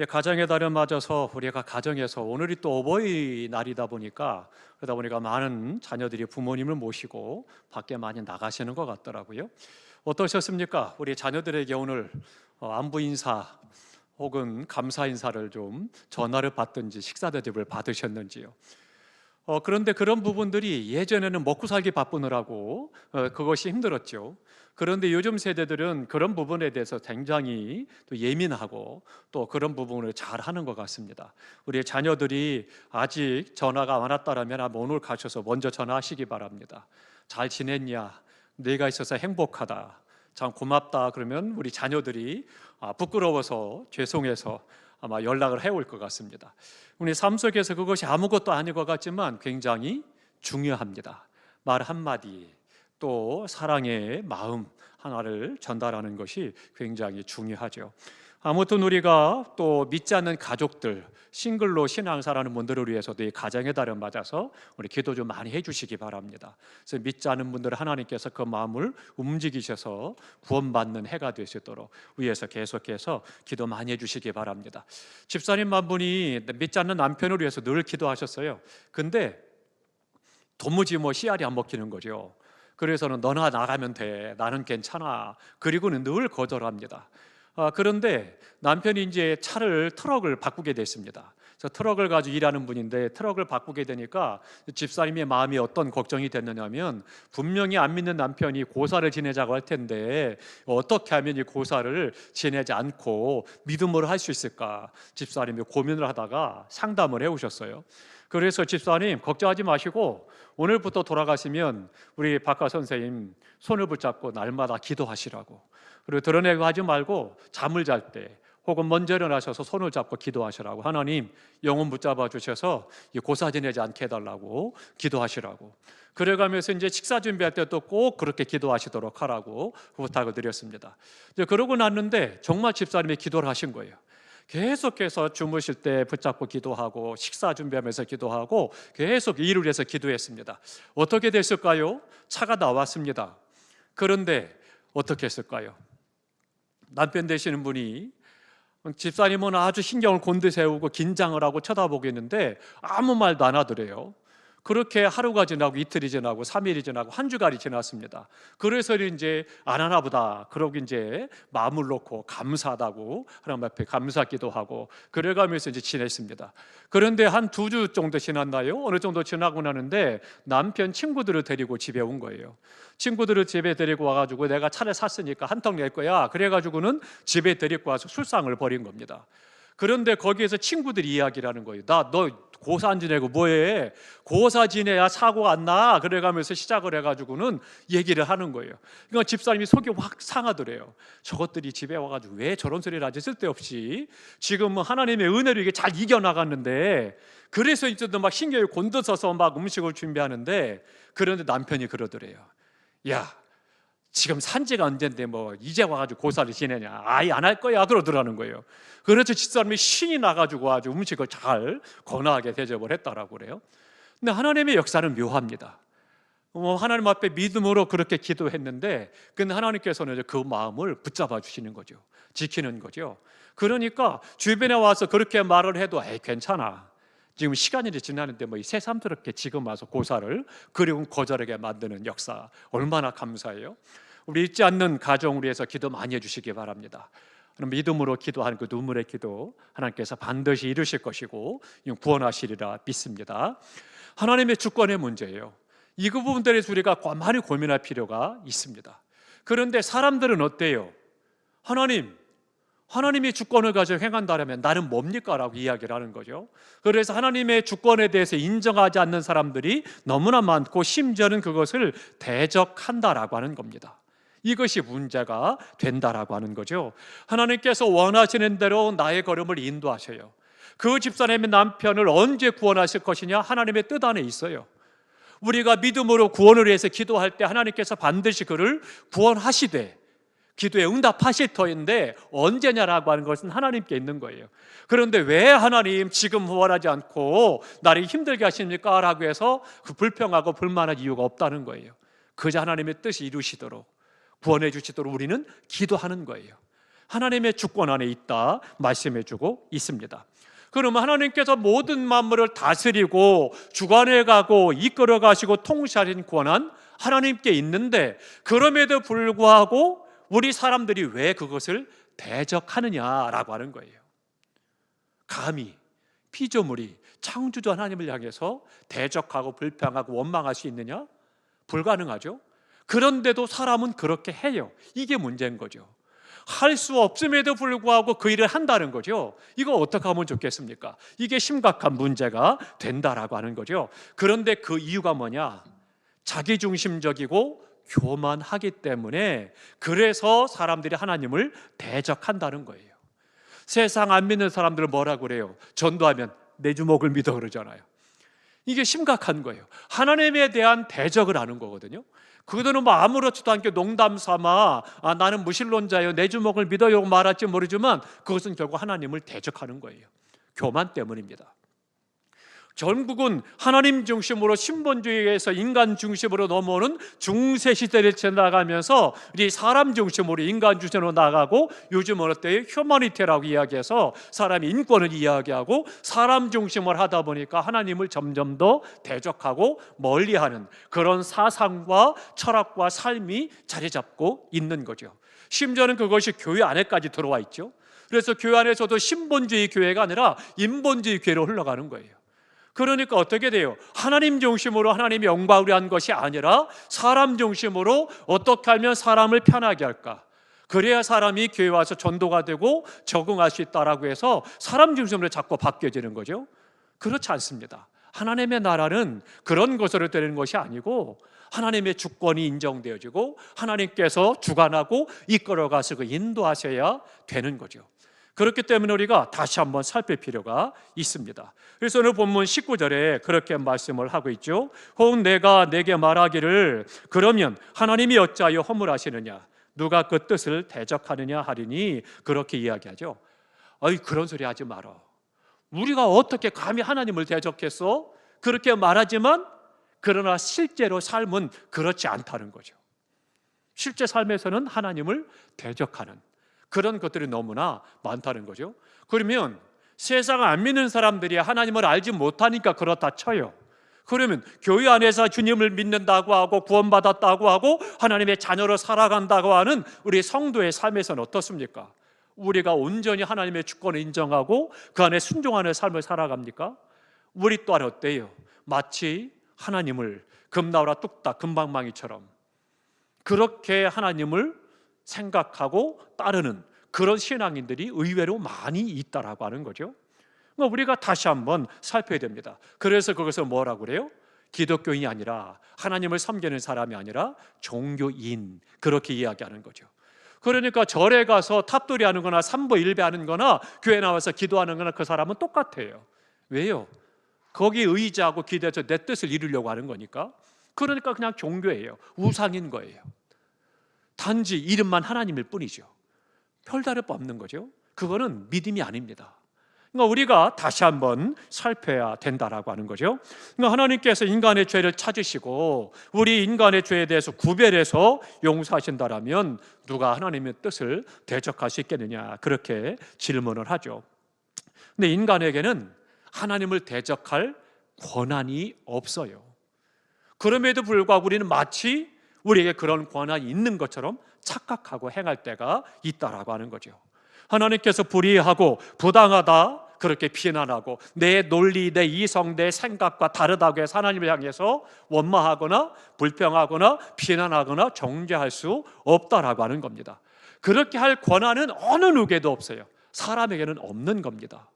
가정의 달을 맞아서 우리가 가정에서 오늘이 또 어버이날이다 보니까 그러다 보니까 많은 자녀들이 부모님을 모시고 밖에 많이 나가시는 것 같더라고요. 어떠셨습니까? 우리 자녀들에게 오늘 안부 인사 혹은 감사 인사를 좀 전화를 받든지 식사 대접을 받으셨는지요? 그런데 그런 부분들이 예전에는 먹고 살기 바쁘느라고 그것이 힘들었죠. 그런데 요즘 세대들은 그런 부분에 대해서 굉장히 또 예민하고 또 그런 부분을 잘 하는 것 같습니다. 우리 자녀들이 아직 전화가 안 왔다라면 아마 오늘 가셔서 먼저 전화하시기 바랍니다. 잘 지냈냐? 네가 있어서 행복하다. 참 고맙다. 그러면 우리 자녀들이 부끄러워서 죄송해서 아마 연락을 해올 것 같습니다. 우리 삶 속에서 그것이 아무것도 아닌 것 같지만 굉장히 중요합니다. 말 한마디 또 사랑의 마음 하나를 전달하는 것이 굉장히 중요하죠. 아무튼 우리가 또 믿지 않는 가족들, 싱글로 신앙사라는 분들을 위해서도 이 가정의 달을 맞아서 우리 기도 좀 많이 해주시기 바랍니다. 그래서 믿지 않는 분들 하나님께서 그 마음을 움직이셔서 구원받는 해가 될 수 있도록 위해서 계속해서 기도 많이 해주시기 바랍니다. 집사님 한 분이 믿지 않는 남편을 위해서 늘 기도하셨어요. 근데 도무지 씨알이 안 먹히는 거죠. 그래서는 너나 나가면 돼. 나는 괜찮아. 그리고는 늘 거절합니다. 그런데 남편이 이제 트럭을 바꾸게 됐습니다. 그래서 트럭을 가지고 일하는 분인데 트럭을 바꾸게 되니까 집사님의 마음이 어떤 걱정이 됐느냐면 분명히 안 믿는 남편이 고사를 지내자고 할 텐데 어떻게 하면 이 고사를 지내지 않고 믿음으로 할 수 있을까? 집사님이 고민을 하다가 상담을 해오셨어요. 그래서 집사님 걱정하지 마시고 오늘부터 돌아가시면 우리 박가 선생님 손을 붙잡고 날마다 기도하시라고, 그리고 드러내고 하지 말고 잠을 잘 때 혹은 먼저 일어나셔서 손을 잡고 기도하시라고, 하나님 영혼 붙잡아 주셔서 고사 지내지 않게 해달라고 기도하시라고, 그래가면서 이제 식사 준비할 때도 꼭 그렇게 기도하시도록 하라고 부탁을 드렸습니다. 이제 그러고 났는데 정말 집사님이 기도를 하신 거예요. 계속해서 주무실 때 붙잡고 기도하고 식사 준비하면서 기도하고 계속 일을 해서 기도했습니다. 어떻게 됐을까요? 차가 나왔습니다. 그런데 어떻게 했을까요? 남편 되시는 분이 집사님은 아주 신경을 곤두세우고 긴장을 하고 쳐다보겠는데 아무 말도 안 하더래요. 그렇게 하루가 지나고 이틀이 지나고 3일이 지나고 한 주간이 지났습니다. 그래서 이제 안 하나 보다 그러고 이제 마음을 놓고 감사하다고 하나님 앞에 감사기도 하고 그래가면서 이제 지냈습니다. 그런데 한 2주 정도 지났나요? 어느 정도 지나고 나는데 남편 친구들을 데리고 집에 온 거예요. 친구들을 집에 데리고 와가지고 내가 차를 샀으니까 한 턱 낼 거야. 그래가지고는 집에 데리고 와서 술상을 벌인 겁니다. 그런데 거기에서 친구들이 이야기를 하는 거예요. 너 고사 안 지내고 뭐해? 고사 지내야 사고가 안 나. 그래가면서 시작을 해가지고는 얘기를 하는 거예요. 그러니까 집사님이 속이 확 상하더래요. 저것들이 집에 와가지고 왜 저런 소리를 하지? 쓸데없이 지금 하나님의 은혜로 이게 잘 이겨나갔는데, 그래서 이제 막 신경이 곤두서서 막 음식을 준비하는데, 그런데 남편이 그러더래요. 야, 지금 산지가 언젠데 이제 와가지고 고사를 지내냐? 아예 안 할 거야. 그러더라는 거예요. 그래서 집사람이 신이 나가지고 아주 음식을 잘 건하게 대접을 했다라고 그래요. 근데 하나님의 역사는 묘합니다. 하나님 앞에 믿음으로 그렇게 기도했는데, 근데 하나님께서는 그 마음을 붙잡아 주시는 거죠. 지키는 거죠. 그러니까 주변에 와서 그렇게 말을 해도 괜찮아. 지금 시간이 지나는데 새삼스럽게 지금 와서 고사를 그리고 거절하게 만드는 역사 얼마나 감사해요. 우리 잊지 않는 가정을 위해서 기도 많이 해주시기 바랍니다. 믿음으로 기도하는 그 눈물의 기도 하나님께서 반드시 이루실 것이고 구원하시리라 믿습니다. 하나님의 주권의 문제예요. 이 부분들에 대해서 우리가 많이 고민할 필요가 있습니다. 그런데 사람들은 어때요? 하나님이 주권을 가지고 행한다면 나는 뭡니까? 라고 이야기를 하는 거죠. 그래서 하나님의 주권에 대해서 인정하지 않는 사람들이 너무나 많고 심지어는 그것을 대적한다라고 하는 겁니다. 이것이 문제가 된다라고 하는 거죠. 하나님께서 원하시는 대로 나의 걸음을 인도하셔요. 그 집사님의 남편을 언제 구원하실 것이냐? 하나님의 뜻 안에 있어요. 우리가 믿음으로 구원을 위해서 기도할 때 하나님께서 반드시 그를 구원하시되 기도에 응답하실 터인데 언제냐라고 하는 것은 하나님께 있는 거예요. 그런데 왜 하나님 지금 구원하지 않고 나를 힘들게 하십니까? 라고 해서 그 불평하고 불만할 이유가 없다는 거예요. 그저 하나님의 뜻이 이루시도록 구원해 주시도록 우리는 기도하는 거예요. 하나님의 주권 안에 있다 말씀해주고 있습니다. 그러면 하나님께서 모든 만물을 다스리고 주관해 가고 이끌어 가시고 통치하신 권한 하나님께 있는데, 그럼에도 불구하고 우리 사람들이 왜 그것을 대적하느냐라고 하는 거예요. 감히 피조물이 창조주 하나님을 향해서 대적하고 불평하고 원망할 수 있느냐? 불가능하죠. 그런데도 사람은 그렇게 해요. 이게 문제인 거죠. 할 수 없음에도 불구하고 그 일을 한다는 거죠. 이거 어떻게 하면 좋겠습니까? 이게 심각한 문제가 된다라고 하는 거죠. 그런데 그 이유가 뭐냐? 자기중심적이고 교만하기 때문에, 그래서 사람들이 하나님을 대적한다는 거예요. 세상 안 믿는 사람들은 뭐라고 그래요? 전도하면 내 주먹을 믿어 그러잖아요. 이게 심각한 거예요. 하나님에 대한 대적을 하는 거거든요. 그들은 뭐 아무렇지도 않게 농담 삼아 나는 무신론자예요, 내 주먹을 믿어요 말할지 모르지만 그것은 결국 하나님을 대적하는 거예요. 교만 때문입니다. 전국은 하나님 중심으로 신본주의에서 인간 중심으로 넘어오는 중세 시대를 지나가면서 우리 사람 중심으로 인간 중심으로 나가고, 요즘은 어때요? 휴머니티라고 이야기해서 사람의 인권을 이야기하고 사람 중심을 하다 보니까 하나님을 점점 더 대적하고 멀리하는 그런 사상과 철학과 삶이 자리 잡고 있는 거죠. 심지어는 그것이 교회 안에까지 들어와 있죠. 그래서 교회 안에서도 신본주의 교회가 아니라 인본주의 교회로 흘러가는 거예요. 그러니까 어떻게 돼요? 하나님 중심으로 하나님의 영광을 위한 것이 아니라 사람 중심으로 어떻게 하면 사람을 편하게 할까? 그래야 사람이 교회 와서 전도가 되고 적응할 수 있다라고 해서 사람 중심으로 자꾸 바뀌어지는 거죠. 그렇지 않습니다. 하나님의 나라는 그런 것으로 되는 것이 아니고 하나님의 주권이 인정되어지고 하나님께서 주관하고 이끌어가서 그 인도하셔야 되는 거죠. 그렇기 때문에 우리가 다시 한번 살필 필요가 있습니다. 그래서 오늘 본문 19절에 그렇게 말씀을 하고 있죠. 혹 내가 내게 말하기를 그러면 하나님이 어찌하여 허물하시느냐, 누가 그 뜻을 대적하느냐 하리니, 그렇게 이야기하죠. 아이, 그런 소리 하지 마라. 우리가 어떻게 감히 하나님을 대적했어? 그렇게 말하지만 그러나 실제로 삶은 그렇지 않다는 거죠. 실제 삶에서는 하나님을 대적하는 그런 것들이 너무나 많다는 거죠. 그러면 세상 안 믿는 사람들이 하나님을 알지 못하니까 그렇다 쳐요. 그러면 교회 안에서 주님을 믿는다고 하고 구원받았다고 하고 하나님의 자녀로 살아간다고 하는 우리 성도의 삶에서는 어떻습니까? 우리가 온전히 하나님의 주권을 인정하고 그 안에 순종하는 삶을 살아갑니까? 우리 또한 어때요? 마치 하나님을 금나오라 뚝딱 금방망이처럼 그렇게 하나님을 생각하고 따르는 그런 신앙인들이 의외로 많이 있다라고 하는 거죠. 우리가 다시 한번 살펴야 됩니다. 그래서 거기서 뭐라고 그래요? 기독교인이 아니라, 하나님을 섬기는 사람이 아니라 종교인, 그렇게 이야기하는 거죠. 그러니까 절에 가서 탑돌이 하는 거나 삼보 일배 하는 거나 교회 나와서 기도하는 거나 그 사람은 똑같아요. 왜요? 거기에 의지하고 기대해서 내 뜻을 이루려고 하는 거니까. 그러니까 그냥 종교예요. 우상인 거예요. 단지 이름만 하나님일 뿐이죠. 별다를 바 없는 거죠. 그거는 믿음이 아닙니다. 그러니까 우리가 다시 한번 살펴야 된다라고 하는 거죠. 그러니까 하나님께서 인간의 죄를 찾으시고 우리 인간의 죄에 대해서 구별해서 용서하신다라면 누가 하나님의 뜻을 대적할 수 있겠느냐, 그렇게 질문을 하죠. 근데 인간에게는 하나님을 대적할 권한이 없어요. 그럼에도 불구하고 우리는 마치 우리에게 그런 권한이 있는 것처럼 착각하고 행할 때가 있다라고 하는 거죠. 하나님께서 불의하고 부당하다 그렇게 비난하고 내 논리, 내 이성, 내 생각과 다르다고 해서 하나님을 향해서 원망하거나 불평하거나 비난하거나 정죄할 수 없다라고 하는 겁니다. 그렇게 할 권한은 어느 누구에도 없어요. 사람에게는 없는 겁니다.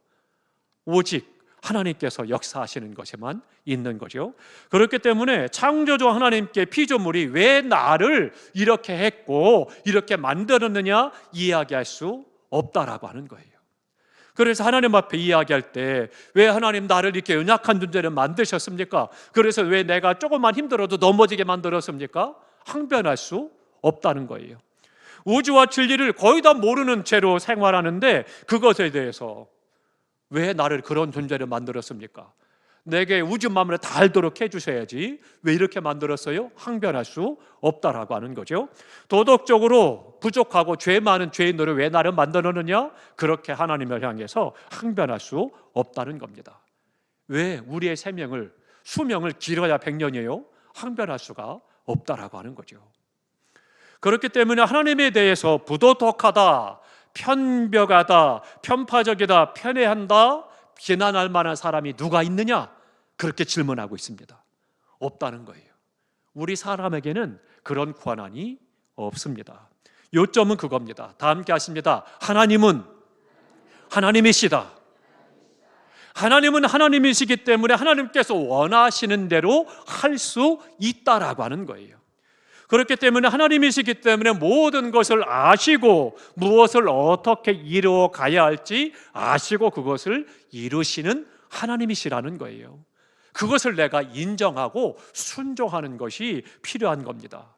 오직 하나님께서 역사하시는 것에만 있는 거죠. 그렇기 때문에 창조주 하나님께 피조물이 왜 나를 이렇게 했고 이렇게 만들었느냐 이야기할 수 없다라고 하는 거예요. 그래서 하나님 앞에 이야기할 때 왜 하나님 나를 이렇게 연약한 존재를 만드셨습니까? 그래서 왜 내가 조금만 힘들어도 넘어지게 만들었습니까? 항변할 수 없다는 거예요. 우주와 진리를 거의 다 모르는 채로 생활하는데 그것에 대해서 왜 나를 그런 존재를 만들었습니까? 내게 우주 만물을 다 알도록 해주셔야지 왜 이렇게 만들었어요? 항변할 수 없다라고 하는 거죠. 도덕적으로 부족하고 죄 많은 죄인들을 왜 나를 만들었느냐? 그렇게 하나님을 향해서 항변할 수 없다는 겁니다. 왜 우리의 수명을 길어야 100년이에요? 항변할 수가 없다라고 하는 거죠. 그렇기 때문에 하나님에 대해서 부도덕하다, 편벽하다, 편파적이다, 편애한다, 비난할 만한 사람이 누가 있느냐? 그렇게 질문하고 있습니다. 없다는 거예요. 우리 사람에게는 그런 권한이 없습니다. 요점은 그겁니다. 다 함께 하십니다. 하나님은 하나님이시다. 하나님은 하나님이시기 때문에 하나님께서 원하시는 대로 할 수 있다라고 하는 거예요. 그렇기 때문에 하나님이시기 때문에 모든 것을 아시고 무엇을 어떻게 이루어 가야 할지 아시고 그것을 이루시는 하나님이시라는 거예요. 그것을 내가 인정하고 순종하는 것이 필요한 겁니다.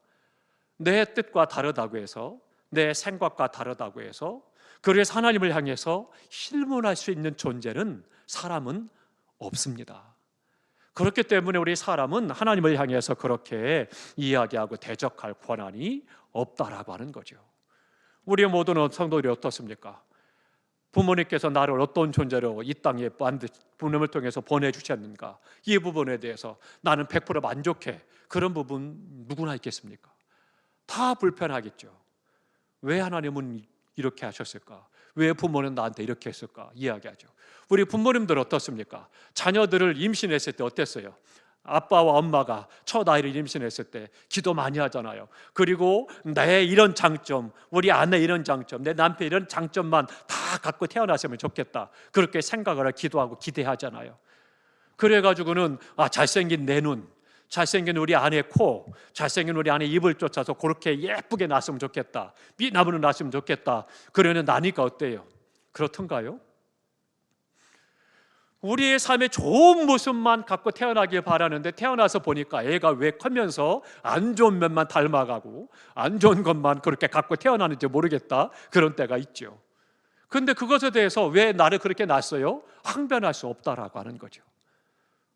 내 뜻과 다르다고 해서, 내 생각과 다르다고 해서, 그래서 하나님을 향해서 실문할 수 있는 존재는 사람은 없습니다. 그렇기 때문에 우리 사람은 하나님을 향해서 그렇게 이야기하고 대적할 권한이 없다라고 하는 거죠. 우리 모든 성도들이 어떻습니까? 부모님께서 나를 어떤 존재로 이 땅에 부모님을 통해서 보내주셨는가, 이 부분에 대해서 나는 100% 만족해. 그런 부분 누구나 있겠습니까? 다 불편하겠죠. 왜 하나님은 이렇게 하셨을까? 왜 부모는 나한테 이렇게 했을까? 이야기하죠. 우리 부모님들 어떻습니까? 자녀들을 임신했을 때 어땠어요? 아빠와 엄마가 첫 아이를 임신했을 때 기도 많이 하잖아요. 그리고 내 이런 장점, 우리 아내 이런 장점, 내 남편 이런 장점만 다 갖고 태어났으면 좋겠다, 그렇게 생각을 하고 기도하고 기대하잖아요. 그래가지고는 잘생긴 내 눈, 잘생긴 우리 아내 코, 잘생긴 우리 아내 입을 쫓아서 그렇게 예쁘게 낳았으면 좋겠다, 미남으로 낳았으면 좋겠다. 그러면 나니까 어때요? 그렇던가요? 우리의 삶의 좋은 모습만 갖고 태어나길 바라는데 태어나서 보니까 애가 왜 커면서 안 좋은 면만 닮아가고 안 좋은 것만 그렇게 갖고 태어나는지 모르겠다, 그런 때가 있죠. 그런데 그것에 대해서 왜 나를 그렇게 낳았어요? 항변할 수 없다라고 하는 거죠.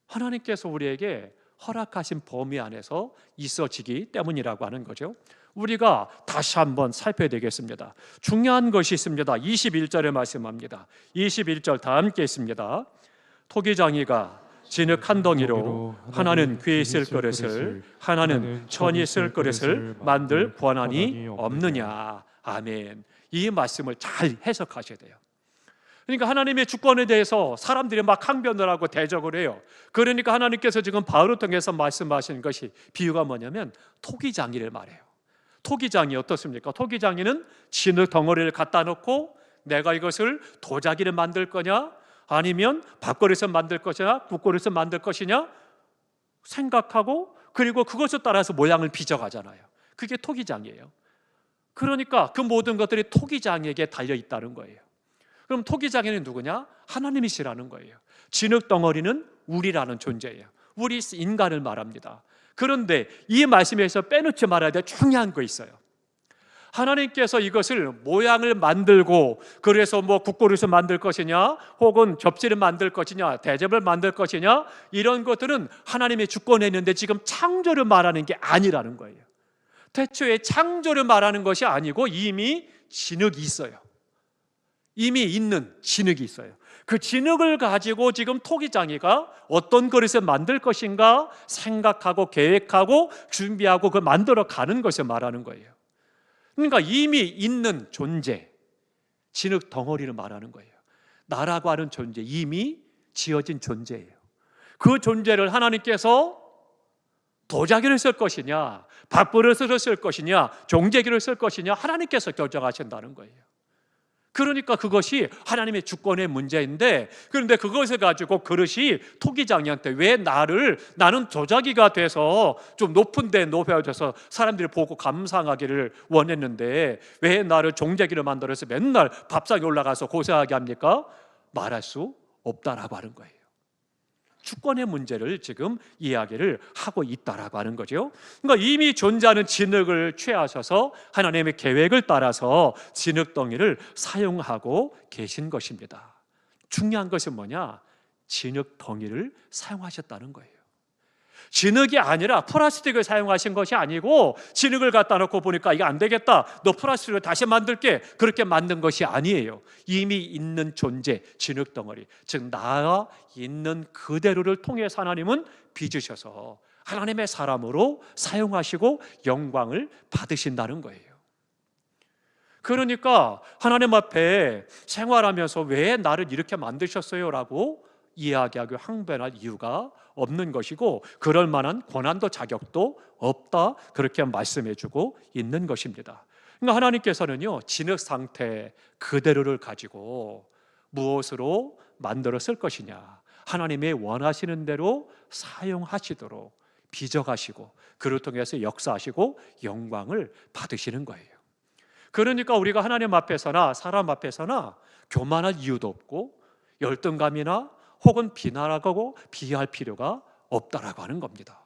하나님께서 우리에게 허락하신 범위 안에서 있어지기 때문이라고 하는 거죠. 우리가 다시 한번 살펴야 되겠습니다. 중요한 것이 있습니다. 21절에 말씀합니다. 21절 다 함께 있습니다. 토기장이가 진흙 한 덩이로 하나는 귀에 쓸 그릇을, 하나는 천이 쓸 그릇을 만들 권한이 없느냐. 아멘. 이 말씀을 잘 해석하셔야 돼요. 그러니까 하나님의 주권에 대해서 사람들이 막 항변을 하고 대적을 해요. 그러니까 하나님께서 지금 바울을 통해서 말씀하시는 것이, 비유가 뭐냐면 토기장이를 말해요. 토기장이 어떻습니까? 토기장이는 진흙 덩어리를 갖다 놓고 내가 이것을 도자기를 만들 거냐, 아니면 밥그릇을 만들 것이냐, 국그릇을 만들 것이냐 생각하고, 그리고 그것에 따라서 모양을 빚어가잖아요. 그게 토기장이에요. 그러니까 그 모든 것들이 토기장에게 달려 있다는 거예요. 그럼 토기장에는 누구냐? 하나님이시라는 거예요. 진흙 덩어리는 우리라는 존재예요. 우리 인간을 말합니다. 그런데 이 말씀에서 빼놓지 말아야 될 중요한 거 있어요. 하나님께서 이것을 모양을 만들고, 그래서 국그릇을 만들 것이냐, 혹은 접시를 만들 것이냐, 대접을 만들 것이냐, 이런 것들은 하나님의 주권에 있는데 지금 창조를 말하는 게 아니라는 거예요. 태초에 창조를 말하는 것이 아니고 이미 진흙이 있어요. 이미 있는 진흙이 있어요. 그 진흙을 가지고 지금 토기장이가 어떤 그릇을 만들 것인가 생각하고 계획하고 준비하고 그 만들어 가는 것을 말하는 거예요. 그러니까 이미 있는 존재, 진흙 덩어리를 말하는 거예요. 나라고 하는 존재, 이미 지어진 존재예요. 그 존재를 하나님께서 도자기를 쓸 것이냐, 밥그릇을 쓸 것이냐, 종재기를 쓸 것이냐, 하나님께서 결정하신다는 거예요. 그러니까 그것이 하나님의 주권의 문제인데, 그런데 그것을 가지고 그릇이 토기장이한테 왜 나는 도자기가 돼서 좀 높은 데 높여져서 사람들이 보고 감상하기를 원했는데 왜 나를 종재기를 만들어서 맨날 밥상에 올라가서 고생하게 합니까? 말할 수 없다라고 하는 거예요. 주권의 문제를 지금 이야기를 하고 있다라고 하는 거죠. 그러니까 이미 존재하는 진흙을 취하셔서 하나님의 계획을 따라서 진흙덩이를 사용하고 계신 것입니다. 중요한 것은 뭐냐? 진흙 덩이를 사용하셨다는 거예요. 진흙이 아니라 플라스틱을 사용하신 것이 아니고, 진흙을 갖다 놓고 보니까 이게 안 되겠다, 너 플라스틱을 다시 만들게, 그렇게 만든 것이 아니에요. 이미 있는 존재, 진흙 덩어리, 즉 나 있는 그대로를 통해서 하나님은 빚으셔서 하나님의 사람으로 사용하시고 영광을 받으신다는 거예요. 그러니까 하나님 앞에 생활하면서 왜 나를 이렇게 만드셨어요? 라고 이야기하고 항변할 이유가 없는 것이고, 그럴 만한 권한도 자격도 없다, 그렇게 말씀해주고 있는 것입니다. 그러니까 하나님께서는요, 진흙 상태 그대로를 가지고 무엇으로 만들었을 것이냐, 하나님의 원하시는 대로 사용하시도록 빚어가시고, 그를 통해서 역사하시고 영광을 받으시는 거예요. 그러니까 우리가 하나님 앞에서나 사람 앞에서나 교만할 이유도 없고, 열등감이나 혹은 비난하고 비할 필요가 없다라고 하는 겁니다.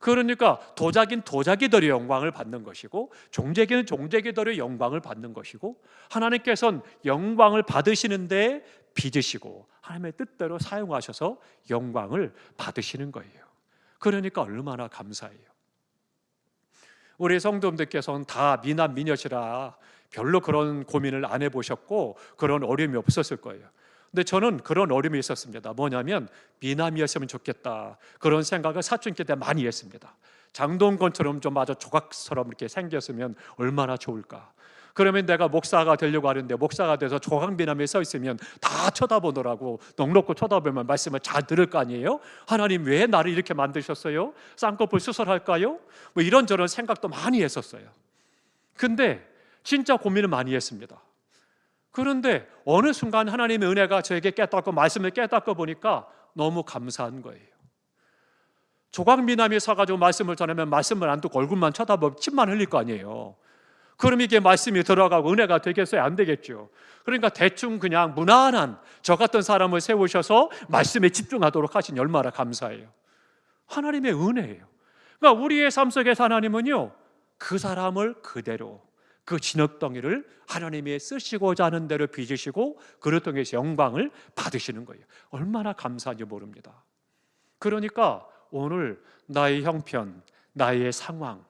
그러니까 도자기는 도자기들의 영광을 받는 것이고, 종재기는 종재기들의 영광을 받는 것이고, 하나님께서는 영광을 받으시는데 빚으시고 하나님의 뜻대로 사용하셔서 영광을 받으시는 거예요. 그러니까 얼마나 감사해요. 우리 성도님들께서는 다 미남 미녀시라 별로 그런 고민을 안 해보셨고 그런 어려움이 없었을 거예요. 근데 저는 그런 어려움이 있었습니다. 뭐냐면 미남이었으면 좋겠다, 그런 생각을 사춘기 때 많이 했습니다. 장동건처럼 좀 아주 조각처럼 이렇게 생겼으면 얼마나 좋을까. 그러면 내가 목사가 되려고 하는데 목사가 돼서 조각미남에 서 있으면 다 쳐다보더라고. 넉넉히 쳐다보면 말씀을 잘 들을 거 아니에요? 하나님 왜 나를 이렇게 만드셨어요? 쌍꺼풀 수술할까요? 뭐 이런저런 생각도 많이 했었어요. 근데 진짜 고민을 많이 했습니다. 그런데 어느 순간 하나님의 은혜가 저에게 깨닫고 말씀을 깨닫고 보니까 너무 감사한 거예요. 조각미남이 서가지고 말씀을 전하면 말씀을 안 듣고 얼굴만 쳐다보면 침만 흘릴 거 아니에요. 그럼 이게 말씀이 들어가고 은혜가 되겠어요? 안 되겠죠. 그러니까 대충 그냥 무난한 저 같은 사람을 세우셔서 말씀에 집중하도록 하시니 얼마나 감사해요. 하나님의 은혜예요. 그러니까 우리의 삶 속에서 하나님은요, 그 사람을 그대로, 그 진흙덩이를 하나님이 쓰시고자 하는 대로 빚으시고 그를 통해서 영광을 받으시는 거예요. 얼마나 감사한지 모릅니다. 그러니까 오늘 나의 형편, 나의 상황,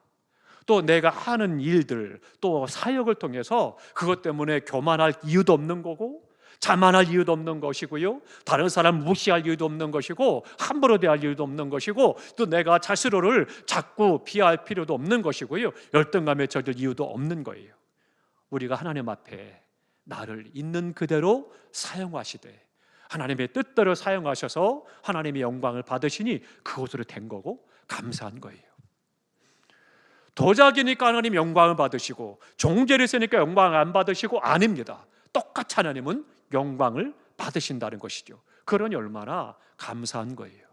또 내가 하는 일들, 또 사역을 통해서 그것 때문에 교만할 이유도 없는 거고, 자만할 이유도 없는 것이고요, 다른 사람 무시할 이유도 없는 것이고, 함부로 대할 이유도 없는 것이고, 또 내가 자신을 자꾸 비하할 필요도 없는 것이고요, 열등감에 젖을 이유도 없는 거예요. 우리가 하나님 앞에 나를 있는 그대로 사용하시되 하나님의 뜻대로 사용하셔서 하나님의 영광을 받으시니 그것으로 된 거고 감사한 거예요. 도자기니까 하나님 영광을 받으시고 종재를 쓰니까 영광을 안 받으시고, 아닙니다. 똑같이 하나님은 영광을 받으신다는 것이죠. 그러니 얼마나 감사한 거예요.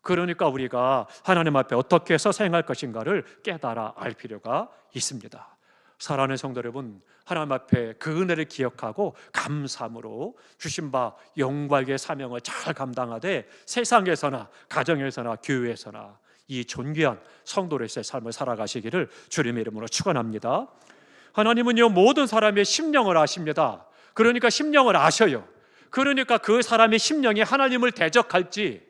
그러니까 우리가 하나님 앞에 어떻게 해서 행할 것인가를 깨달아 알 필요가 있습니다. 사랑하는 성도 여러분, 하나님 앞에 그 은혜를 기억하고 감사함으로 주신 바 영광의 사명을 잘 감당하되 세상에서나 가정에서나 교회에서나 이 존귀한 성도로서의 삶을 살아가시기를 주님의 이름으로 축원합니다. 하나님은요, 모든 사람의 심령을 아십니다. 그러니까 심령을 아셔요. 그러니까 그 사람의 심령이 하나님을 대적할지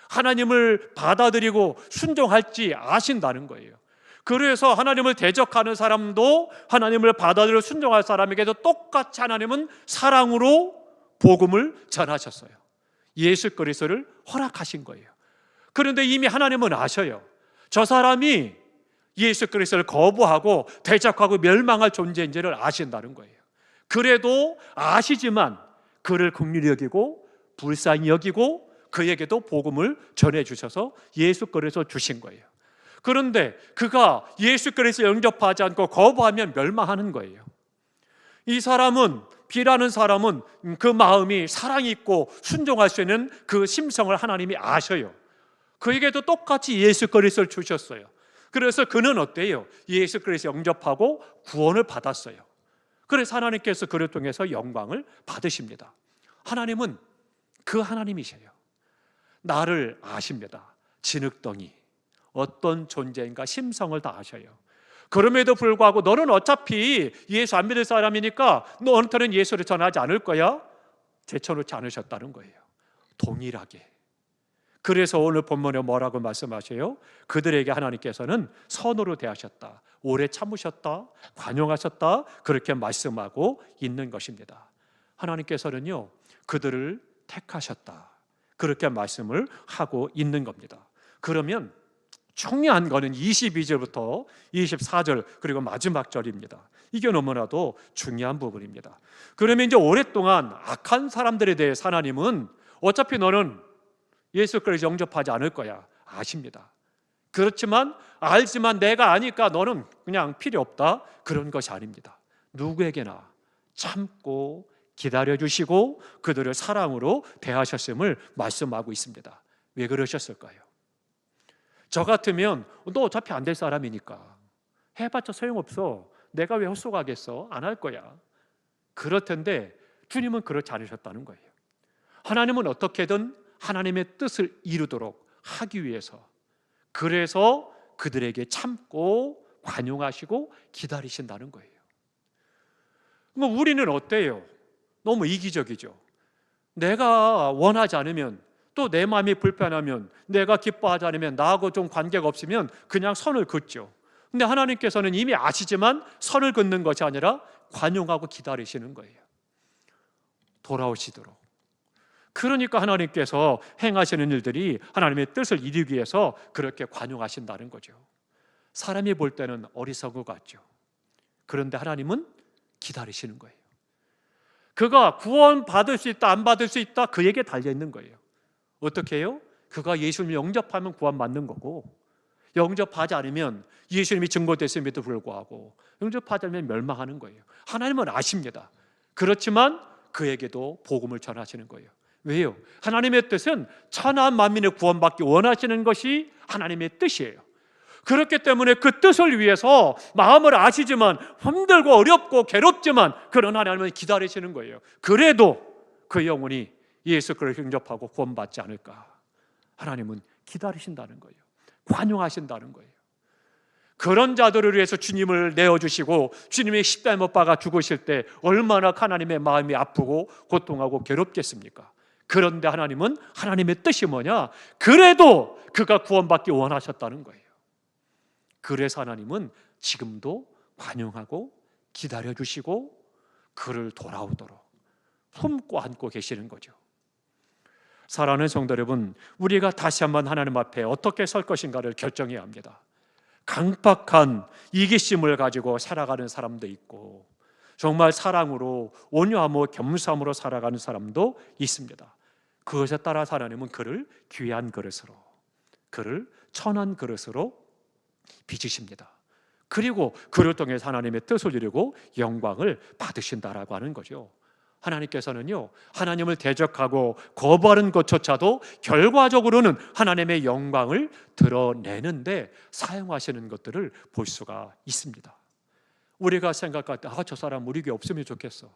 하나님을 받아들이고 순종할지 아신다는 거예요. 그래서 하나님을 대적하는 사람도 하나님을 받아들여 순종할 사람에게도 똑같이 하나님은 사랑으로 복음을 전하셨어요. 예수 그리스도를 허락하신 거예요. 그런데 이미 하나님은 아셔요. 저 사람이 예수 그리스도를 거부하고 대적하고 멸망할 존재인지를 아신다는 거예요. 그래도 아시지만 그를 긍휼히 여기고 불쌍히 여기고 그에게도 복음을 전해주셔서 예수 그리스도 주신 거예요. 그런데 그가 예수 그리스도 영접하지 않고 거부하면 멸망하는 거예요. 이 사람은, 비라는 사람은 그 마음이 사랑이 있고 순종할 수 있는 그 심성을 하나님이 아셔요. 그에게도 똑같이 예수 그리스도를 주셨어요. 그래서 그는 어때요? 예수 그리스도 영접하고 구원을 받았어요. 그래서 하나님께서 그를 통해서 영광을 받으십니다. 하나님은 그 하나님이셔요. 나를 아십니다. 진흙덩이 어떤 존재인가 심성을 다 아셔요. 그럼에도 불구하고 너는 어차피 예수 안 믿을 사람이니까 너한테는 예수를 전하지 않을 거야, 제쳐놓지 않으셨다는 거예요. 동일하게. 그래서 오늘 본문에 뭐라고 말씀하세요? 그들에게 하나님께서는 선으로 대하셨다, 오래 참으셨다, 관용하셨다, 그렇게 말씀하고 있는 것입니다. 하나님께서는요, 그들을 택하셨다, 그렇게 말씀을 하고 있는 겁니다. 그러면 중요한 거는 22절부터 24절 그리고 마지막 절입니다. 이게 너무나도 중요한 부분입니다. 그러면 이제 오랫동안 악한 사람들에 대해 하나님은 어차피 너는 예수 그리스도 영접하지 않을 거야, 아십니다. 그렇지만 알지만 내가 아니까 너는 그냥 필요 없다, 그런 것이 아닙니다. 누구에게나 참고 기다려주시고 그들을 사랑으로 대하셨음을 말씀하고 있습니다. 왜 그러셨을까요? 저 같으면 너 어차피 안 될 사람이니까 해봤자 소용없어, 내가 왜 헛속하겠어, 안 할 거야, 그럴 텐데 주님은 그렇지 않으셨다는 거예요. 하나님은 어떻게든 하나님의 뜻을 이루도록 하기 위해서, 그래서 그들에게 참고 관용하시고 기다리신다는 거예요. 뭐 우리는 어때요? 너무 이기적이죠. 내가 원하지 않으면, 또 내 마음이 불편하면, 내가 기뻐하지 않으면, 나하고 좀 관계가 없으면 그냥 선을 긋죠. 근데 하나님께서는 이미 아시지만 선을 긋는 것이 아니라 관용하고 기다리시는 거예요, 돌아오시도록. 그러니까 하나님께서 행하시는 일들이 하나님의 뜻을 이루기 위해서 그렇게 관용하신다는 거죠. 사람이 볼 때는 어리석은 것 같죠. 그런데 하나님은 기다리시는 거예요. 그가 구원 받을 수 있다, 안 받을 수 있다, 그에게 달려있는 거예요. 어떻게 해요? 그가 예수님을 영접하면 구원 받는 거고, 영접하지 않으면 예수님이 증거됐음에도 불구하고 영접하지 않으면 멸망하는 거예요. 하나님은 아십니다. 그렇지만 그에게도 복음을 전하시는 거예요. 왜요? 하나님의 뜻은 천하 만민의 구원받기 원하시는 것이 하나님의 뜻이에요. 그렇기 때문에 그 뜻을 위해서 마음을 아시지만 힘들고 어렵고 괴롭지만 그런 하나님은 기다리시는 거예요. 그래도 그 영혼이 예수 그리스도를 영접하고 구원받지 않을까, 하나님은 기다리신다는 거예요. 관용하신다는 거예요. 그런 자들을 위해서 주님을 내어주시고 주님의 십자가에 못 박아 죽으실 때 얼마나 하나님의 마음이 아프고 고통하고 괴롭겠습니까? 그런데 하나님은, 하나님의 뜻이 뭐냐? 그래도 그가 구원받기 원하셨다는 거예요. 그래서 하나님은 지금도 관용하고 기다려주시고 그를 돌아오도록 품고 안고 계시는 거죠. 사랑하는 성도 여러분, 우리가 다시 한번 하나님 앞에 어떻게 설 것인가를 결정해야 합니다. 강팍한 이기심을 가지고 살아가는 사람도 있고, 정말 사랑으로 온유함으로 겸손함으로 살아가는 사람도 있습니다. 그것에 따라 하나님은 그를 귀한 그릇으로, 그를 천한 그릇으로 빚으십니다. 그리고 그를 통해서 하나님의 뜻을 이루고 영광을 받으신다라고 하는 거죠. 하나님께서는요, 하나님을 대적하고 거부하는 것조차도 결과적으로는 하나님의 영광을 드러내는데 사용하시는 것들을 볼 수가 있습니다. 우리가 생각할 때 저 사람 우리 교회 없으면 좋겠어,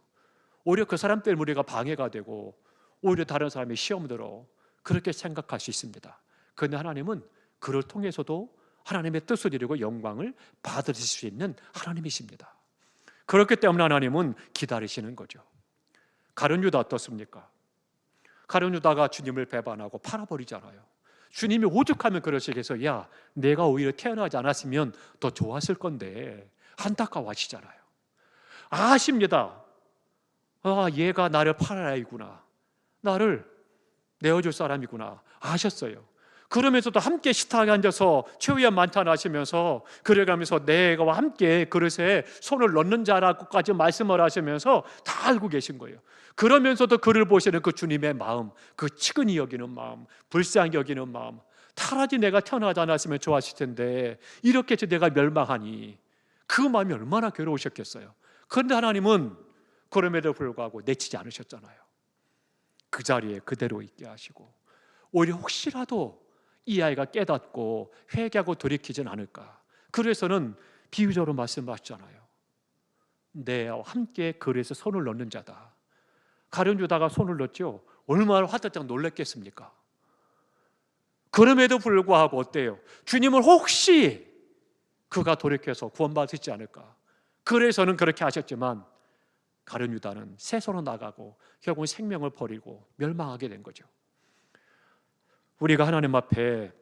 오히려 그 사람 때문에 우리가 방해가 되고 오히려 다른 사람이 시험 들어, 그렇게 생각할 수 있습니다. 그런데 하나님은 그를 통해서도 하나님의 뜻을 이루고 영광을 받으실 수 있는 하나님이십니다. 그렇기 때문에 하나님은 기다리시는 거죠. 가룟 유다 어떻습니까? 가룟 유다가 주님을 배반하고 팔아버리잖아요. 주님이 오죽하면 그러시겠어요. 야, 내가 오히려 태어나지 않았으면 더 좋았을 건데, 안타까워하시잖아요. 아십니다. 얘가 나를 팔아야 이구나, 나를 내어줄 사람이구나 아셨어요. 그러면서도 함께 식탁에 앉아서 최후의 만찬 하시면서 그래가면서 내가 함께 그릇에 손을 넣는 자라고까지 말씀을 하시면서 다 알고 계신 거예요. 그러면서도 그를 보시는 그 주님의 마음, 그 측은히 여기는 마음, 불쌍히 여기는 마음, 차라리 내가 태어나지 않았으면 좋았을 텐데 이렇게 해서 내가 멸망하니, 그 마음이 얼마나 괴로우셨겠어요. 그런데 하나님은 그럼에도 불구하고 내치지 않으셨잖아요. 그 자리에 그대로 있게 하시고, 오히려 혹시라도 이 아이가 깨닫고 회개하고 돌이키진 않을까, 그래서는 비유적으로 말씀하셨잖아요. 내와 함께 그릇에 손을 넣는 자다. 가룟 유다가 손을 넣었죠. 얼마나 화들짝 놀랐겠습니까? 그럼에도 불구하고 어때요? 주님을 혹시 그가 돌이켜서 구원받지 않을까, 그래서는 그렇게 하셨지만 가룟 유다는 새 손으로 나가고 결국은 생명을 버리고 멸망하게 된 거죠. 우리가 하나님 앞에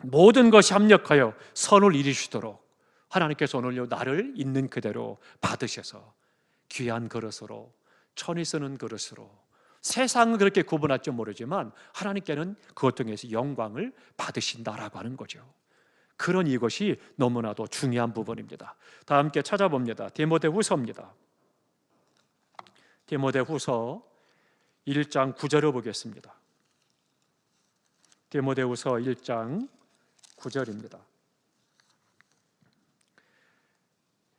모든 것이 합력하여 선을 이루시도록 하나님께서 오늘요 나를 있는 그대로 받으셔서 귀한 그릇으로, 천이 쓰는 그릇으로, 세상은 그렇게 구분할지 모르지만 하나님께는 그것 통해서 영광을 받으신다라고 하는 거죠. 그런 이것이 너무나도 중요한 부분입니다. 다 함께 찾아봅니다. 디모데후서입니다. 디모데후서 1장 9절을 보겠습니다. 디모데후서 1장 9절입니다.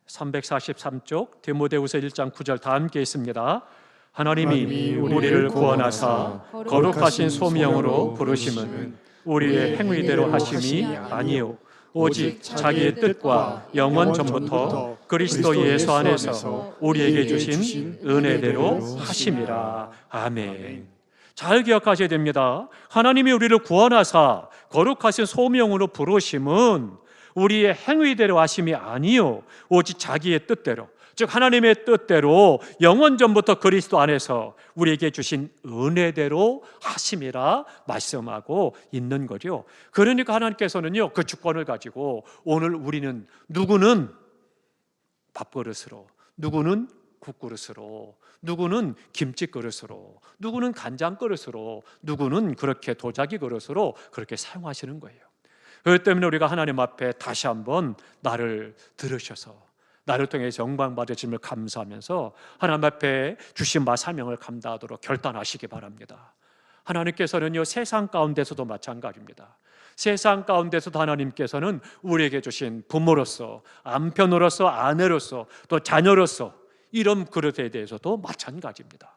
343쪽 디모데후서 1장 9절 다 함께 있습니다. 하나님이 우리를 구원하사 거룩하신 소명으로 부르심은 우리의 행위대로 하심이 아니요 오직 자기의 뜻과 영원 전부터 그리스도 예수 안에서 우리에게 주신 은혜대로 하심이라. 아멘. 잘 기억하셔야 됩니다. 하나님이 우리를 구원하사 거룩하신 소명으로 부르심은 우리의 행위대로 하심이 아니요 오직 자기의 뜻대로, 즉 하나님의 뜻대로 영원 전부터 그리스도 안에서 우리에게 주신 은혜대로 하심이라 말씀하고 있는 거죠. 그러니까 하나님께서는요 그 주권을 가지고 오늘 우리는 누구는 밥그릇으로, 누구는 국그릇으로, 누구는 김치 그릇으로, 누구는 간장 그릇으로, 누구는 그렇게 도자기 그릇으로 그렇게 사용하시는 거예요. 그렇기 때문에 우리가 하나님 앞에 다시 한번 나를 들으셔서 나를 통해 영광 받으심을 감사하면서 하나님 앞에 주신 바 사명을 감당하도록 결단하시기 바랍니다. 하나님께서는요 세상 가운데서도 마찬가지입니다. 세상 가운데서도 하나님께서는 우리에게 주신 부모로서, 남편으로서, 아내로서, 또 자녀로서 이런 그릇에 대해서도 마찬가지입니다.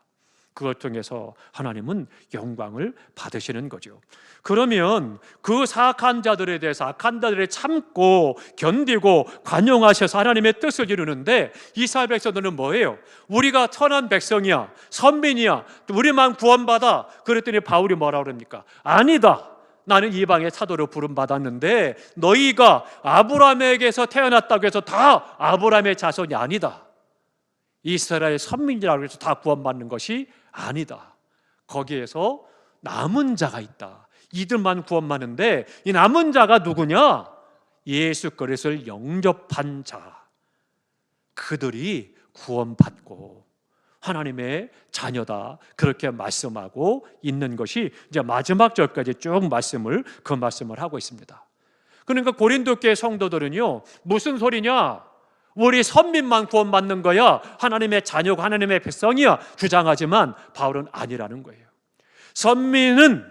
그걸 통해서 하나님은 영광을 받으시는 거죠. 그러면 그 사악한 자들에 대해서, 악한 자들을 참고 견디고 관용하셔서 하나님의 뜻을 이루는데 이스라엘 백성들은 뭐예요? 우리가 선한 백성이야, 선민이야, 우리만 구원받아. 그랬더니 바울이 뭐라 그럽니까? 아니다, 나는 이방의 사도로 부름받았는데 너희가 아브라함에게서 태어났다고 해서 다 아브라함의 자손이 아니다. 이스라엘의 선민이라고 해서 다 구원받는 것이 아니다. 거기에서 남은 자가 있다. 이들만 구원받는데 이 남은 자가 누구냐? 예수 그리스도를 영접한 자, 그들이 구원받고 하나님의 자녀다, 그렇게 말씀하고 있는 것이 이제 마지막 절까지 쭉 그 말씀을 하고 있습니다. 그러니까 고린도 교회 성도들은요 무슨 소리냐? 우리 선민만 구원받는 거야, 하나님의 자녀고 하나님의 백성이야 주장하지만 바울은 아니라는 거예요. 선민은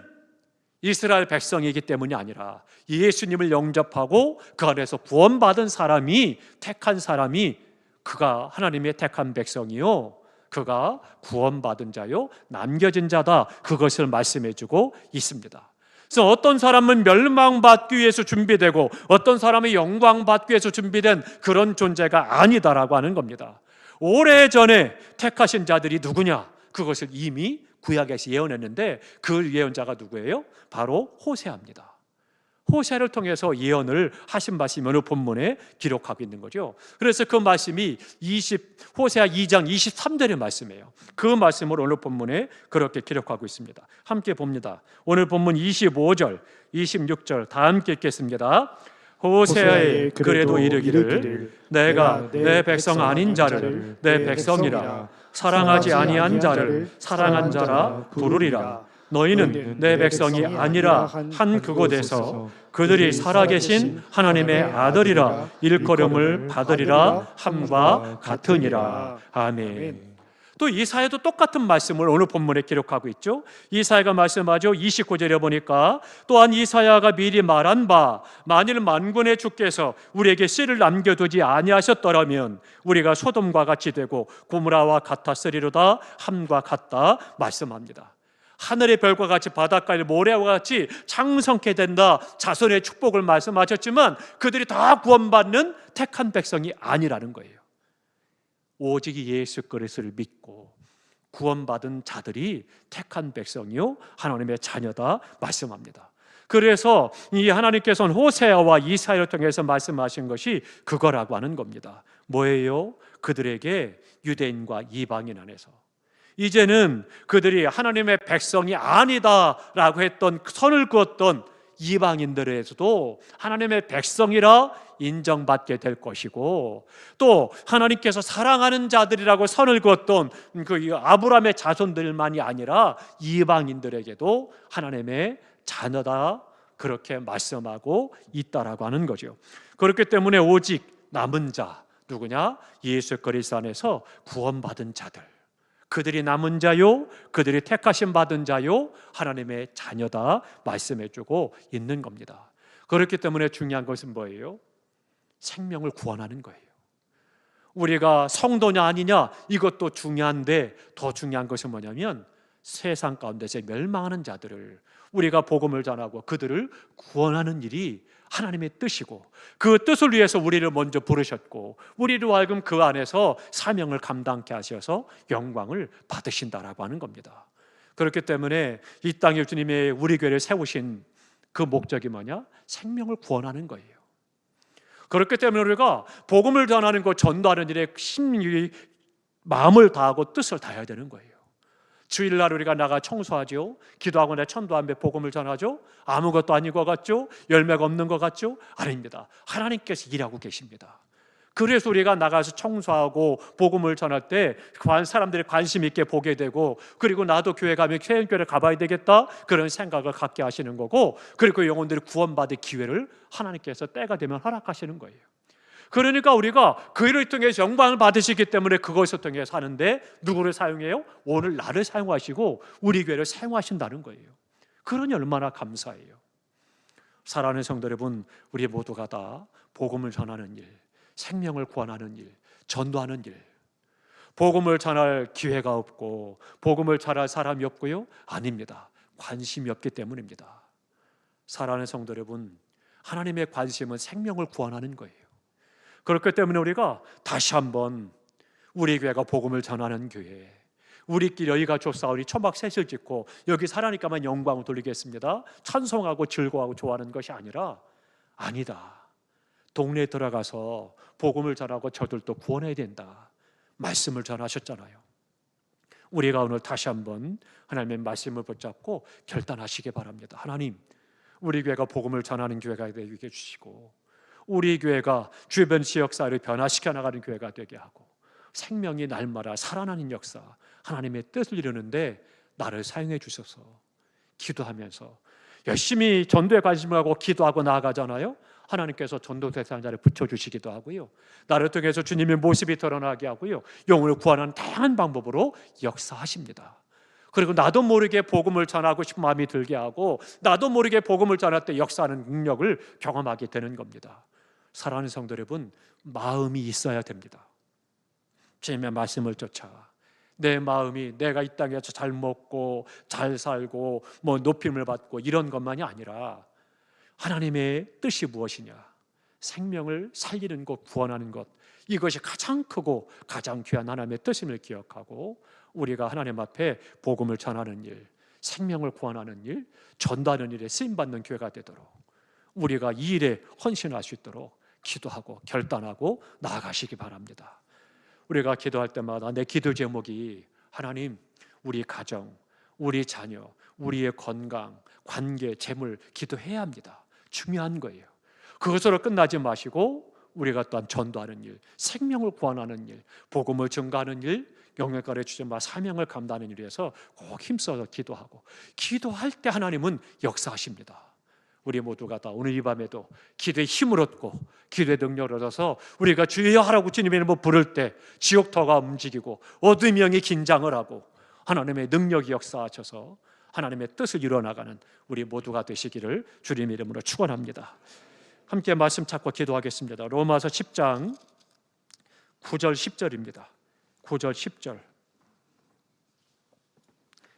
이스라엘 백성이기 때문이 아니라 예수님을 영접하고 그 안에서 구원받은 사람이, 택한 사람이, 그가 하나님의 택한 백성이요 그가 구원받은 자요 남겨진 자다, 그것을 말씀해주고 있습니다. 그래서 어떤 사람은 멸망받기 위해서 준비되고 어떤 사람은 영광받기 위해서 준비된 그런 존재가 아니다라고 하는 겁니다. 오래전에 택하신 자들이 누구냐? 그것을 이미 구약에서 예언했는데 그 예언자가 누구예요? 바로 호세아입니다. 호세아를 통해서 예언을 하신 말씀이 오늘 본문에 기록하고 있는 거죠. 그래서 그 말씀이 호세아 2장 23절의 말씀이에요. 그 말씀을 오늘 본문에 그렇게 기록하고 있습니다. 함께 봅니다. 오늘 본문 25절, 26절 다 함께 읽겠습니다. 호세아에 그래도 이르기를 내가 내 백성 아닌 자를 내 백성이라, 사랑하지 아니한 자를 사랑한 자라 부르리라. 너희는 내 백성이 아니라 한 그곳에서 그들이 살아계신 하나님의 아들이라 일컬음을 받으리라 함과 같으니라. 아멘. 또 이사야도 똑같은 말씀을 오늘 본문에 기록하고 있죠. 이사야가 말씀하죠. 29절에 보니까 또한 이사야가 미리 말한 바 만일 만군의 주께서 우리에게 씨를 남겨두지 아니하셨더라면 우리가 소돔과 같이 되고 고무라와 같았으리로다 함과 같다 말씀합니다. 하늘의 별과 같이 바닷가의 모래와 같이 창성케 된다, 자손의 축복을 말씀하셨지만 그들이 다 구원받는 택한 백성이 아니라는 거예요. 오직 예수 그리스도를 믿고 구원받은 자들이 택한 백성이요 하나님의 자녀다 말씀합니다. 그래서 이 하나님께서는 호세아와 이사야를 통해서 말씀하신 것이 그거라고 하는 겁니다. 뭐예요? 그들에게 유대인과 이방인 안에서 이제는 그들이 하나님의 백성이 아니다라고 했던, 선을 그었던 이방인들에서도 하나님의 백성이라 인정받게 될 것이고, 또 하나님께서 사랑하는 자들이라고 선을 그었던 그 아브라함의 자손들만이 아니라 이방인들에게도 하나님의 자녀다, 그렇게 말씀하고 있다라고 하는 거죠. 그렇기 때문에 오직 남은 자, 누구냐? 예수 그리스도 안에서 구원받은 자들, 그들이 남은 자요, 그들이 택하심 받은 자요, 하나님의 자녀다 말씀해주고 있는 겁니다. 그렇기 때문에 중요한 것은 뭐예요? 생명을 구원하는 거예요. 우리가 성도냐 아니냐 이것도 중요한데, 더 중요한 것은 뭐냐면 세상 가운데서 멸망하는 자들을 우리가 복음을 전하고 그들을 구원하는 일이 하나님의 뜻이고, 그 뜻을 위해서 우리를 먼저 부르셨고, 우리로 하여금 그 안에서 사명을 감당케 하셔서 영광을 받으신다라고 하는 겁니다. 그렇기 때문에 이 땅에 주님의 우리 교회를 세우신 그 목적이 뭐냐? 생명을 구원하는 거예요. 그렇기 때문에 우리가 복음을 전하는 것, 전도하는 일에 심히 마음을 다하고 뜻을 다해야 되는 거예요. 주일날 우리가 나가 청소하죠, 기도하고 내 천도함에 복음을 전하죠. 아무것도 아닌 것 같죠? 열매가 없는 것 같죠? 아닙니다. 하나님께서 일하고 계십니다. 그래서 우리가 나가서 청소하고 복음을 전할 때 사람들이 관심 있게 보게 되고, 그리고 나도 교회 가면 교회를 가봐야 되겠다, 그런 생각을 갖게 하시는 거고, 그리고 영혼들이 구원받을 기회를 하나님께서 때가 되면 허락하시는 거예요. 그러니까 우리가 그 일을 통해서 영광을 받으시기 때문에 그것을 통해서 하는데, 누구를 사용해요? 오늘 나를 사용하시고 우리 교회를 사용하신다는 거예요. 그러니 얼마나 감사해요. 사랑하는 성도 여러분, 우리 모두가 다 복음을 전하는 일, 생명을 구원하는 일, 전도하는 일, 복음을 전할 기회가 없고 복음을 전할 사람이 없고요? 아닙니다. 관심이 없기 때문입니다. 사랑하는 성도 여러분, 하나님의 관심은 생명을 구원하는 거예요. 그렇기 때문에 우리가 다시 한번 우리 교회가 복음을 전하는 교회, 우리끼리 여기가 좋사오니 초막 셋을 짓고 여기 살아니까만 영광을 돌리겠습니다, 찬송하고 즐거워하고 좋아하는 것이 아니라, 아니다, 동네에 들어가서 복음을 전하고 저들도 구원해야 된다 말씀을 전하셨잖아요. 우리가 오늘 다시 한번 하나님의 말씀을 붙잡고 결단하시기 바랍니다. 하나님, 우리 교회가 복음을 전하는 교회가 되게 해주시고, 우리 교회가 주변 지역사회를 변화시켜 나가는 교회가 되게 하고, 생명이 날마다 살아나는 역사, 하나님의 뜻을 이루는데 나를 사용해 주셔서, 기도하면서 열심히 전도에 관심을 하고 기도하고 나아가잖아요. 하나님께서 전도 대상자를 붙여주시기도 하고요, 나를 통해서 주님의 모습이 드러나게 하고요, 영혼을 구하는 다양한 방법으로 역사하십니다. 그리고 나도 모르게 복음을 전하고 싶은 마음이 들게 하고, 나도 모르게 복음을 전할 때 역사하는 능력을 경험하게 되는 겁니다. 사랑하는 성도 여러분, 마음이 있어야 됩니다. 주님의 말씀을 쫓아 내 마음이 내가 이 땅에서 잘 먹고 잘 살고 뭐 높임을 받고 이런 것만이 아니라, 하나님의 뜻이 무엇이냐, 생명을 살리는 것, 구원하는 것, 이것이 가장 크고 가장 귀한 하나님의 뜻임을 기억하고, 우리가 하나님 앞에 복음을 전하는 일, 생명을 구원하는 일, 전도하는 일에 쓰임받는 교회가 되도록, 우리가 이 일에 헌신할 수 있도록 기도하고 결단하고 나아가시기 바랍니다. 우리가 기도할 때마다 내 기도 제목이, 하나님, 우리 가정, 우리 자녀, 우리의 건강, 관계, 재물 기도해야 합니다. 중요한 거예요. 그것으로 끝나지 마시고 우리가 또한 전도하는 일, 생명을 구원하는 일, 복음을 증거하는 일, 영역가래 주신 바 사명을 감당하는 일에서 꼭 힘써서 기도하고, 기도할 때 하나님은 역사하십니다. 우리 모두가 다 오늘 이 밤에도 기도의 힘을 얻고 기도의 능력을 얻어서 우리가 주여 하라고 주님의 이름으로 부를 때 지옥터가 움직이고 어둠의 영이 긴장을 하고 하나님의 능력이 역사하셔서 하나님의 뜻을 이뤄나가는 우리 모두가 되시기를 주님의 이름으로 축원합니다. 함께 말씀 찾고 기도하겠습니다. 로마서 10장 9절 10절입니다. 9절 10절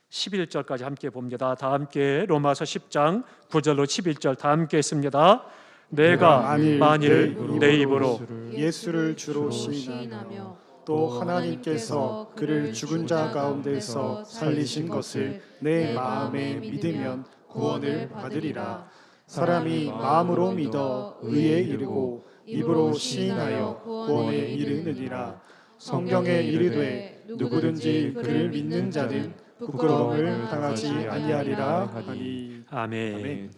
11절까지 함께 봅니다. 다 함께 로마서 10장 9절로 11절 다 함께 했습니다. 내가 만일 내 입으로 예수를 주로 시인하며 또 하나님께서 그를 죽은 자 가운데서 살리신 것을 내 마음에 믿으면 구원을 받으리라. 사람이 마음으로 믿어 의에 이르고 입으로 시인하여 구원에 이르느니라. 성경에 이르되 누구든지 그를 믿는 자는 부끄러움을 당하지 아니하리라 하니. 아멘. 아멘.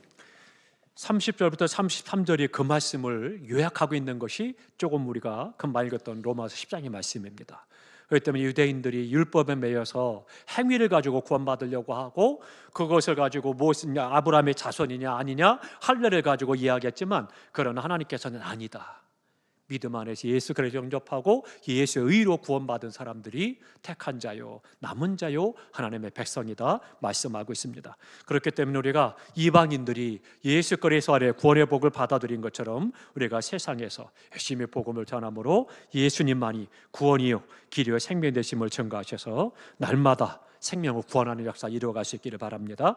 30절부터 33절이 그 말씀을 요약하고 있는 것이 조금 우리가 금방 읽었던 로마서 10장의 말씀입니다. 그렇기 때문에 유대인들이 율법에 매여서 행위를 가지고 구원받으려고 하고 그것을 가지고 무엇이냐, 아브라함의 자손이냐 아니냐 할례를 가지고 이야기했지만 그러나 하나님께서는 아니다. 믿음 안에서 예수 그리스도를 영접하고 예수의 의로 구원받은 사람들이 택한 자요 남은 자요 하나님의 백성이다 말씀하고 있습니다. 그렇기 때문에 우리가 이방인들이 예수 그리스도 아래 구원의 복을 받아들인 것처럼 우리가 세상에서 열심히 복음을 전함으로 예수님만이 구원이요 길이요 생명 되심을 증거하셔서 날마다 생명을 구원하는 역사 이루어갈 수 있기를 바랍니다.